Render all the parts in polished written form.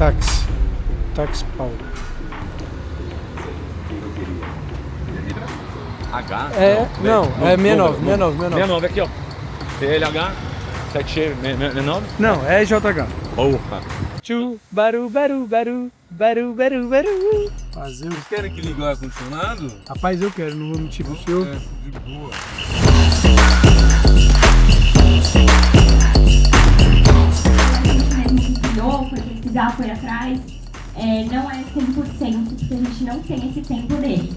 Tax Power. H? Não, é 69. 69 aqui, ó. TLH, 769? Não, é JH. Porra. Baru. Fazer o... Vocês querem que ligue o ar-condicionado? Rapaz, eu quero, não vou mentir pro senhor. De boa. Foi pesquisar, foi atrás, não é 100%, porque a gente não tem esse tempo dele.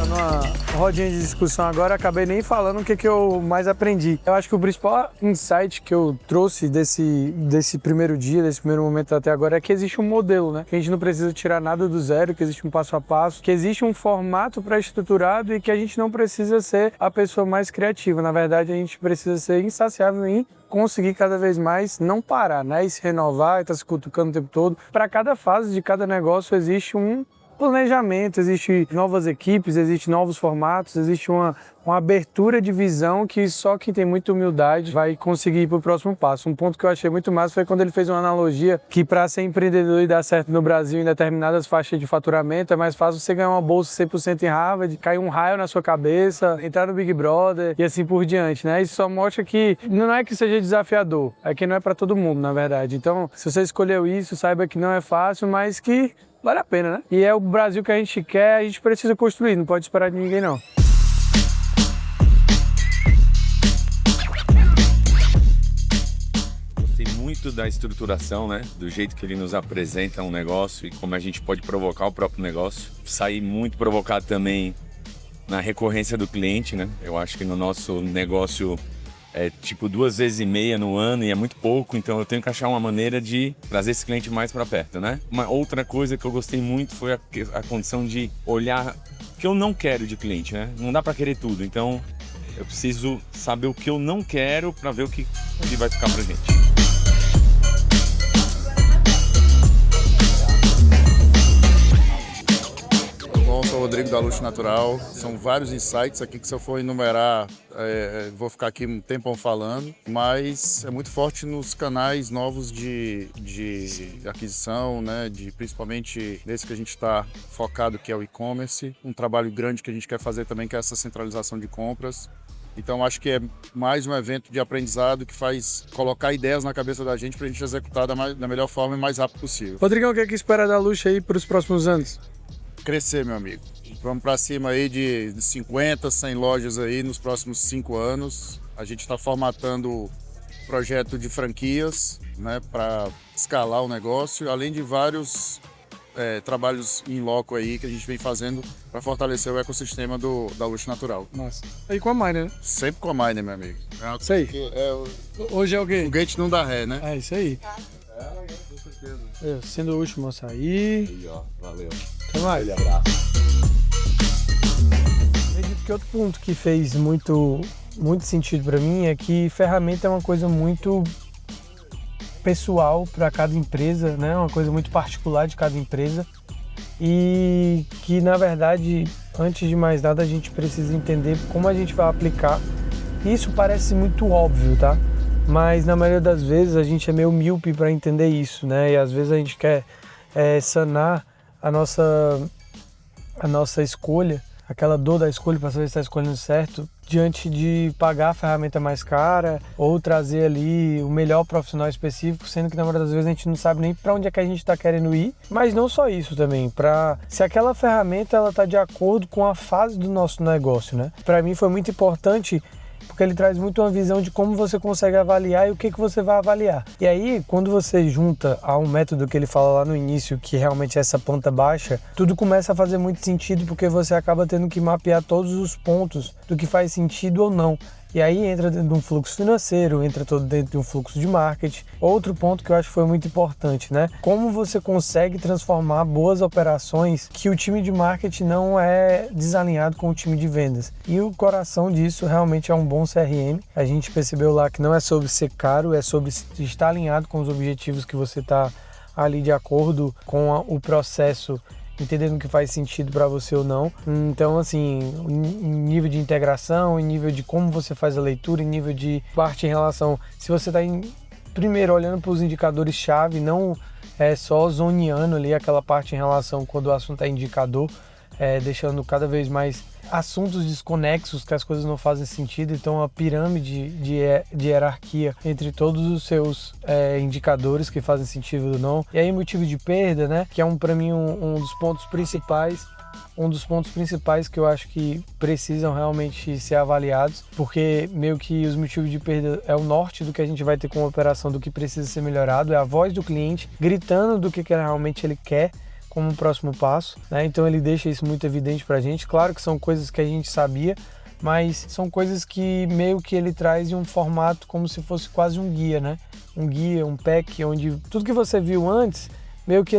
Numa rodinha de discussão agora, acabei nem falando o que eu mais aprendi. Eu acho que o principal insight que eu trouxe desse primeiro dia, desse primeiro momento até agora, é que existe um modelo, né? Que a gente não precisa tirar nada do zero, que existe um passo a passo, que existe um formato pré-estruturado e que a gente não precisa ser a pessoa mais criativa. Na verdade, a gente precisa ser insaciável em conseguir cada vez mais não parar, né? E se renovar, e estar se cutucando o tempo todo. Para cada fase de cada negócio existe um planejamento, existe novas equipes, existe novos formatos, existe uma abertura de visão que só quem tem muita humildade vai conseguir ir para o próximo passo. Um ponto que eu achei muito massa foi quando ele fez uma analogia que para ser empreendedor e dar certo no Brasil em determinadas faixas de faturamento é mais fácil você ganhar uma bolsa 100% em Harvard, cair um raio na sua cabeça, entrar no Big Brother e assim por diante, né? Isso só mostra que não é que seja desafiador, é que não é para todo mundo, na verdade. Então, se você escolheu isso, saiba que não é fácil, mas que vale a pena, né? E é o Brasil que a gente quer, a gente precisa construir, não pode esperar de ninguém, não. Gostei muito da estruturação, né? Do jeito que ele nos apresenta um negócio e como a gente pode provocar o próprio negócio. Saí muito provocado também na recorrência do cliente, né? Eu acho que no nosso negócio é tipo 2 vezes e meia no ano e é muito pouco, então eu tenho que achar uma maneira de trazer esse cliente mais para perto, né? Uma outra coisa que eu gostei muito foi a condição de olhar o que eu não quero de cliente, né? Não dá para querer tudo, então eu preciso saber o que eu não quero para ver o que vai ficar pra gente. Bom, sou o Rodrigo da Luxo Natural. São vários insights aqui que se eu for enumerar, vou ficar aqui um tempão falando, mas é muito forte nos canais novos de aquisição, né? Principalmente nesse que a gente está focado, que é o e-commerce. Um trabalho grande que a gente quer fazer também, que é essa centralização de compras. Então acho que é mais um evento de aprendizado que faz colocar ideias na cabeça da gente para a gente executar da melhor forma e mais rápido possível. Rodrigão, o que é que espera da Luxo aí para os próximos anos? Crescer, meu amigo. Vamos para cima aí de 50, 100 lojas aí nos próximos 5 anos. A gente está formatando projeto de franquias, né, para escalar o negócio, além de vários trabalhos em loco aí que a gente vem fazendo para fortalecer o ecossistema da Luxo Natural. Nossa. Aí com a Miner, né? Sempre com a Miner, meu amigo. Isso aí. Hoje é o quê? Foguete não dá ré, né? É isso aí. Com certeza. Sendo o último açaí. Aí, ó. Valeu. Até mais. Aquele abraço. Acredito que outro ponto que fez muito sentido para mim é que ferramenta é uma coisa muito pessoal para cada empresa, né? Uma coisa muito particular de cada empresa e que, na verdade, antes de mais nada, a gente precisa entender como a gente vai aplicar. Isso parece muito óbvio, tá? Mas na maioria das vezes a gente é meio míope para entender isso, né? E às vezes a gente quer sanar a nossa escolha, aquela dor da escolha para saber se está escolhendo certo, diante de pagar a ferramenta mais cara ou trazer ali o melhor profissional específico, sendo que na maioria das vezes a gente não sabe nem para onde é que a gente está querendo ir. Mas não só isso também, para se aquela ferramenta ela está de acordo com a fase do nosso negócio, né? Para mim foi muito importante porque ele traz muito uma visão de como você consegue avaliar e o que você vai avaliar. E aí, quando você junta a um método que ele fala lá no início, que realmente é essa planta baixa, tudo começa a fazer muito sentido porque você acaba tendo que mapear todos os pontos do que faz sentido ou não. E aí entra dentro de um fluxo financeiro, entra todo dentro de um fluxo de marketing. Outro ponto que eu acho que foi muito importante, né? Como você consegue transformar boas operações que o time de marketing não é desalinhado com o time de vendas. E o coração disso realmente é um bom CRM. A gente percebeu lá que não é sobre ser caro, é sobre estar alinhado com os objetivos que você está ali de acordo com o processo entendendo o que faz sentido para você ou não. Então, assim, em nível de integração, em nível de como você faz a leitura, em nível de parte em relação... Se você está primeiro olhando para os indicadores-chave, não só zoneando ali aquela parte em relação quando o assunto é indicador, deixando cada vez mais assuntos desconexos, que as coisas não fazem sentido. Então a pirâmide de hierarquia entre todos os seus indicadores que fazem sentido ou não. E aí motivo de perda, né, que é para mim um dos pontos principais que eu acho que precisam realmente ser avaliados, porque meio que os motivos de perda é o norte do que a gente vai ter com a operação, do que precisa ser melhorado, é a voz do cliente gritando do que realmente ele quer como um próximo passo, né? Então ele deixa isso muito evidente pra gente. Claro que são coisas que a gente sabia, mas são coisas que meio que ele traz em um formato como se fosse quase um guia, né? Um guia, um pack, onde tudo que você viu antes, meio que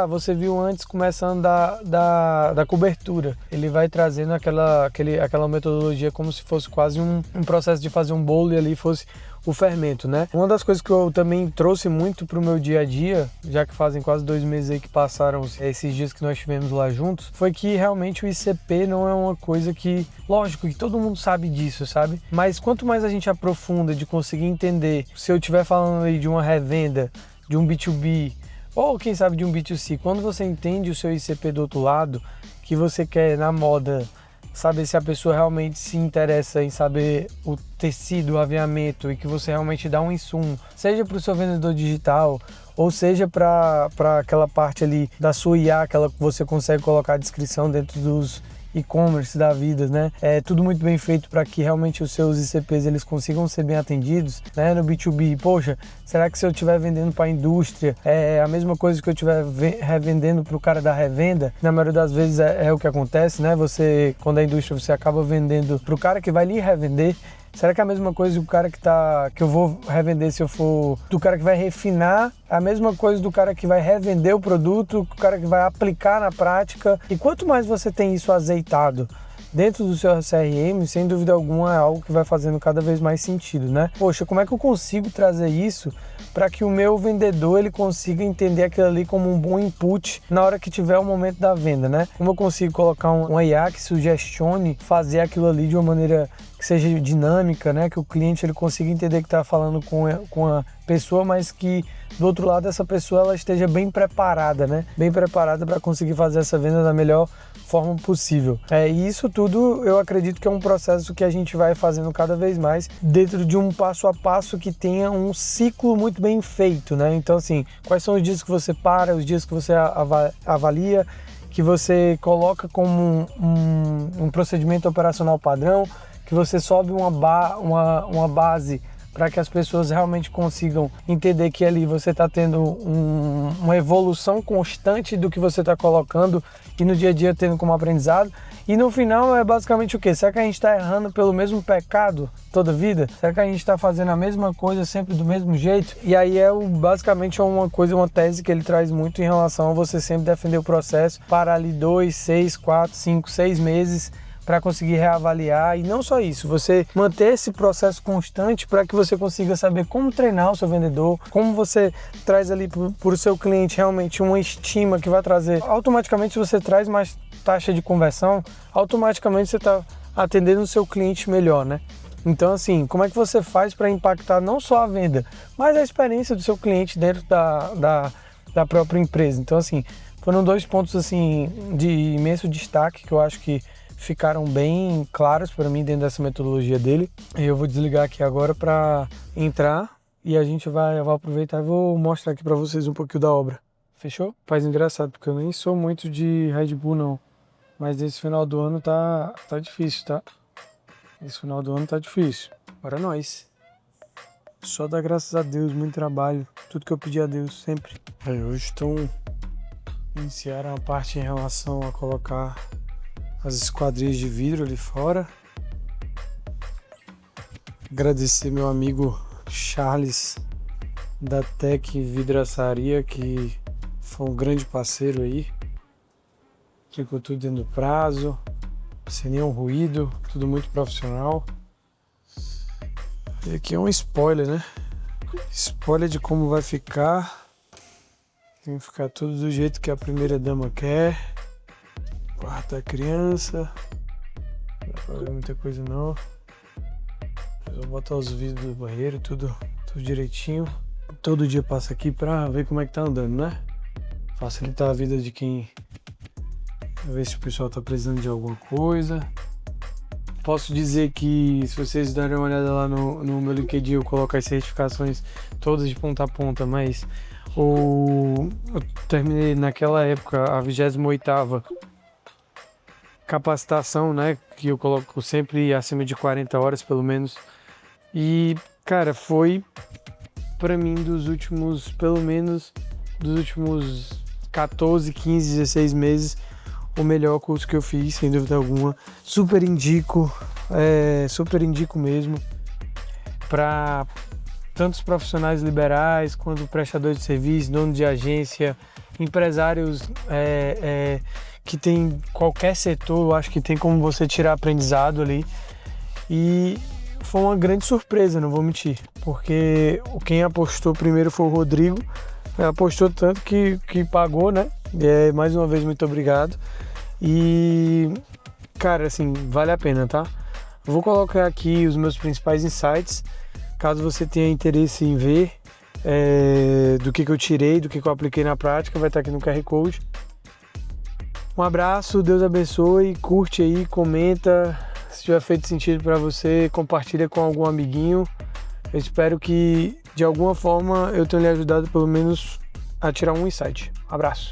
você viu antes começando da cobertura. Ele vai trazendo aquela metodologia como se fosse quase um processo de fazer um bolo e ali fosse o fermento, né? Uma das coisas que eu também trouxe muito pro meu dia a dia, já que fazem quase 2 meses aí que passaram esses dias que nós estivemos lá juntos, foi que realmente o ICP não é uma coisa que, lógico que todo mundo sabe disso, sabe? Mas quanto mais a gente aprofunda de conseguir entender, se eu estiver falando aí de uma revenda, de um B2B, ou quem sabe de um B2C, quando você entende o seu ICP do outro lado, que você quer na moda saber se a pessoa realmente se interessa em saber o tecido, o aviamento, e que você realmente dá um insumo, seja para o seu vendedor digital, ou seja para aquela parte ali da sua IA, aquela que você consegue colocar a descrição dentro dos e-commerce da vida, né? É tudo muito bem feito para que realmente os seus ICPs eles consigam ser bem atendidos, né? No B2B, poxa, será que se eu estiver vendendo para a indústria é a mesma coisa que eu estiver revendendo para o cara da revenda? Na maioria das vezes é o que acontece, né? Você, quando é indústria, você acaba vendendo para o cara que vai lhe revender. Será que é a mesma coisa do cara que eu vou revender se eu for do cara que vai refinar? A mesma coisa do cara que vai revender o produto, o cara que vai aplicar na prática. E quanto mais você tem isso azeitado dentro do seu CRM, sem dúvida alguma é algo que vai fazendo cada vez mais sentido, né? Poxa, como é que eu consigo trazer isso para que o meu vendedor ele consiga entender aquilo ali como um bom input na hora que tiver o momento da venda, né? Como eu consigo colocar um IA que sugestione fazer aquilo ali de uma maneira que seja dinâmica, né? Que o cliente ele consiga entender que está falando com a pessoa, mas que do outro lado essa pessoa ela esteja bem preparada, né? Bem preparada para conseguir fazer essa venda da melhor forma possível. E isso tudo eu acredito que é um processo que a gente vai fazendo cada vez mais dentro de um passo a passo que tenha um ciclo muito bem feito, né? Então assim, quais são os dias que você para, os dias que você avalia, que você coloca como um procedimento operacional padrão, que você sobe uma base para que as pessoas realmente consigam entender que ali você está tendo uma evolução constante do que você está colocando e no dia a dia tendo como aprendizado. E no final é basicamente o quê? Será que a gente está errando pelo mesmo pecado toda a vida? Será que a gente está fazendo a mesma coisa sempre do mesmo jeito? E aí basicamente uma tese que ele traz muito em relação a você sempre defender o processo para ali 2, 6, 4, 5, 6 meses para conseguir reavaliar. E não só isso, você manter esse processo constante para que você consiga saber como treinar o seu vendedor, como você traz ali para o seu cliente realmente uma estima que vai trazer. Automaticamente, se você traz mais taxa de conversão, automaticamente você está atendendo o seu cliente melhor, né? Então, assim, como é que você faz para impactar não só a venda, mas a experiência do seu cliente dentro da própria empresa? Então, assim, foram 2 pontos assim de imenso destaque que eu acho que ficaram bem claros para mim dentro dessa metodologia dele. Eu vou desligar aqui agora para entrar e a gente vai aproveitar e vou mostrar aqui para vocês um pouquinho da obra. Fechou? Faz engraçado, porque eu nem sou muito de Red Bull não, mas esse final do ano tá difícil, tá? Esse final do ano tá difícil. Bora nós. Só dar graças a Deus, muito trabalho, tudo que eu pedi a Deus, sempre. Hoje iniciaram a parte em relação a colocar as esquadrias de vidro ali fora. Agradecer meu amigo Charles da Tec Vidraçaria, que foi um grande parceiro aí. Ficou tudo dentro do prazo, sem nenhum ruído, tudo muito profissional. E aqui é um spoiler, né? Spoiler de como vai ficar Tem que ficar tudo do jeito que a primeira dama quer. Quarto da criança. Não dá pra ver muita coisa não. Eu vou botar os vidros do banheiro, tudo direitinho. Todo dia passa aqui pra ver como é que tá andando, né? Facilitar a vida de quem... ver se o pessoal tá precisando de alguma coisa. Posso dizer que, se vocês darem uma olhada lá no meu LinkedIn, eu coloco as certificações todas de ponta a ponta, mas eu terminei naquela época a 28ª capacitação, né? Que eu coloco sempre acima de 40 horas, pelo menos. E, cara, foi pra mim pelo menos dos últimos 14, 15, 16 meses, o melhor curso que eu fiz, sem dúvida alguma. Super indico mesmo para tantos profissionais liberais quanto prestadores de serviço, donos de agência, empresários que tem qualquer setor. Eu acho que tem como você tirar aprendizado ali. E foi uma grande surpresa, não vou mentir, porque quem apostou primeiro foi o Rodrigo. Apostou tanto que pagou, né? Mais uma vez, muito obrigado. E, cara, assim, vale a pena, tá? Vou colocar aqui os meus principais insights, caso você tenha interesse em ver do que eu tirei, do que eu apliquei na prática, vai estar aqui no QR Code. Um abraço, Deus abençoe, curte aí, comenta, se tiver feito sentido para você, compartilha com algum amiguinho. Eu espero que, de alguma forma, eu tenha lhe ajudado pelo menos a tirar um insight. Abraço.